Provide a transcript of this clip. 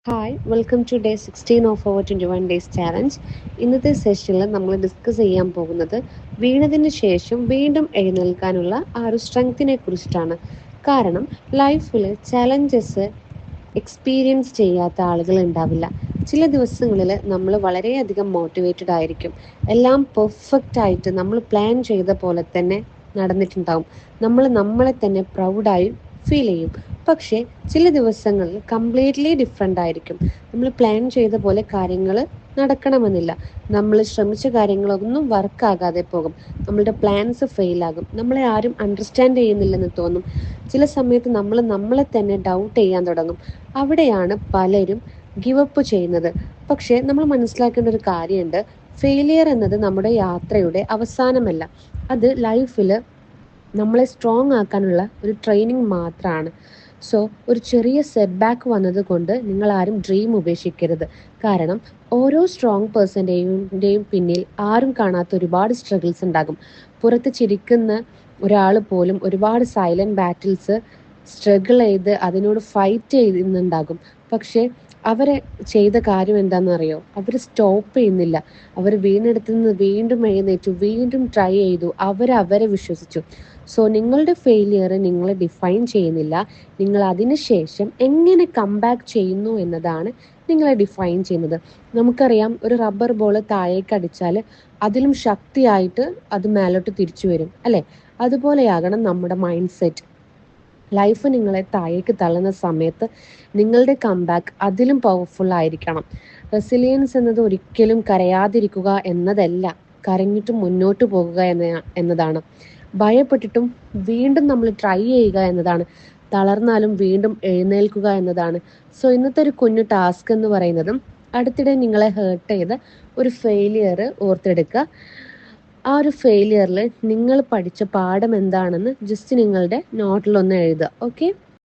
Hi welcome to day 16 of our 21 days challenge. ഇന്നത്തെ സെഷനിൽ നമ്മൾ ഡിസ്കസ് ചെയ്യാൻ പോകുന്നത് വീണതിന് ശേഷം വീണ്ടും എഴുന്നേൽക്കാനുള്ള ആ ഒരു സ്ട്രെങ്ത്തിനെ കുറിച്ചിട്ടാണ്. കാരണം ലൈഫിൽ ചലഞ്ചസ് എക്സ്പീരിയൻസ് ചെയ്യാത്ത ആളുകൾ ഉണ്ടാവില്ല. ചില ദിവസങ്ങളിൽ നമ്മൾ വളരെയധികം മോട്ടിവേറ്റഡ് ആയിരിക്കും. എല്ലാം പെർഫെക്റ്റ് ആയിട്ട് നമ്മൾ പ്ലാൻ ചെയ്ത പോലെ തന്നെ നടന്നിട്ടുണ്ടാവും. നമ്മൾ നമ്മളെ തന്നെ പ്രൗഡായി ഫീൽ ചെയ്യും. പക്ഷേ ചില ദിവസങ്ങളിൽ കംപ്ലീറ്റ്ലി ഡിഫറെൻ്റ് ആയിരിക്കും. നമ്മൾ പ്ലാൻ ചെയ്ത പോലെ കാര്യങ്ങൾ നടക്കണമെന്നില്ല. നമ്മൾ ശ്രമിച്ച കാര്യങ്ങളൊന്നും വർക്കാകാതെ പോകും. നമ്മളുടെ പ്ലാൻസ് ഫെയിലാകും. നമ്മളെ ആരും അണ്ടർസ്റ്റാൻഡ് ചെയ്യുന്നില്ലെന്ന് തോന്നും. ചില സമയത്ത് നമ്മൾ നമ്മളെ തന്നെ ഡൗട്ട് ചെയ്യാൻ തുടങ്ങും. അവിടെയാണ് പലരും ഗിവ് അപ്പ് ചെയ്യുന്നത്. പക്ഷേ നമ്മൾ മനസ്സിലാക്കേണ്ട ഒരു കാര്യമുണ്ട്. ഫെയിലിയർ എന്നത് നമ്മുടെ യാത്രയുടെ അവസാനമല്ല. അത് ലൈഫിൽ നമ്മളെ സ്ട്രോങ് ആക്കാനുള്ള ഒരു ട്രെയിനിങ് മാത്രമാണ്. സോ ഒരു ചെറിയ സെറ്റ് ബാക്ക് വന്നതുകൊണ്ട് നിങ്ങൾ ആരും ഡ്രീം ഉപേക്ഷിക്കരുത്. കാരണം ഓരോ സ്ട്രോങ് പേഴ്സൻ്റെയും പിന്നിൽ ആരും കാണാത്ത ഒരുപാട് സ്ട്രഗിൾസ് ഉണ്ടാകും. പുറത്ത് ചിരിക്കുന്ന ഒരാൾ പോലും ഒരുപാട് സൈലൻറ്റ് ബാറ്റിൽസ് സ്ട്രഗിൾ ചെയ്ത് അതിനോട് ഫൈറ്റ് ചെയ്യുന്നുണ്ടാകും. പക്ഷേ അവരെ ചെയ്ത കാര്യം എന്താണെന്നറിയോ? അവർ സ്റ്റോപ്പ് ചെയ്യുന്നില്ല. അവർ വീണെടുത്ത് നിന്ന് വീണ്ടും എഴുന്നേറ്റു, വീണ്ടും ട്രൈ ചെയ്തു, അവരെ വിശ്വസിച്ചു. സോ നിങ്ങളുടെ ഫെയിലിയർ നിങ്ങളെ ഡിഫൈൻ ചെയ്യുന്നില്ല. നിങ്ങൾ അതിന് ശേഷം എങ്ങനെ കംബാക്ക് ചെയ്യുന്നു എന്നതാണ് നിങ്ങളെ ഡിഫൈൻ ചെയ്യുന്നത്. നമുക്കറിയാം, ഒരു റബ്ബർ ബോൾ താഴേക്ക് അടിച്ചാൽ അതിലും ശക്തിയായിട്ട് അത് മേലോട്ട് തിരിച്ചു വരും, അല്ലേ? അതുപോലെയാകണം നമ്മുടെ മൈൻഡ് സെറ്റ്. ലൈഫ് നിങ്ങളെ താഴേക്ക് തള്ളുന്ന സമയത്ത് നിങ്ങളുടെ കംബാക്ക് അതിലും പവർഫുൾ ആയിരിക്കണം. റെസിലിയൻസ് എന്നത് ഒരിക്കലും കരയാതിരിക്കുക എന്നതല്ല, കരഞ്ഞിട്ട് മുന്നോട്ട് പോകുക എന്നതാണ്. ഭയപ്പെട്ടിട്ടും വീണ്ടും നമ്മൾ ട്രൈ ചെയ്യുക എന്നതാണ്. തളർന്നാലും വീണ്ടും എഴുന്നേൽക്കുക എന്നതാണ്. സോ ഇന്നത്തെ ഒരു കുഞ്ഞു ടാസ്ക് എന്ന് പറയുന്നതും അടുത്തിടെ നിങ്ങളെ ഹേർട്ട് ചെയ്ത ഒരു ഫെയിലിയർ ഓർത്തെടുക്കുക. ആ ഒരു ഫെയിലിയറിൽ നിങ്ങൾ പഠിച്ച പാഠം എന്താണെന്ന് ജസ്റ്റ് നിങ്ങളുടെ നോട്ടിലൊന്ന് എഴുതുക. ഓക്കെ.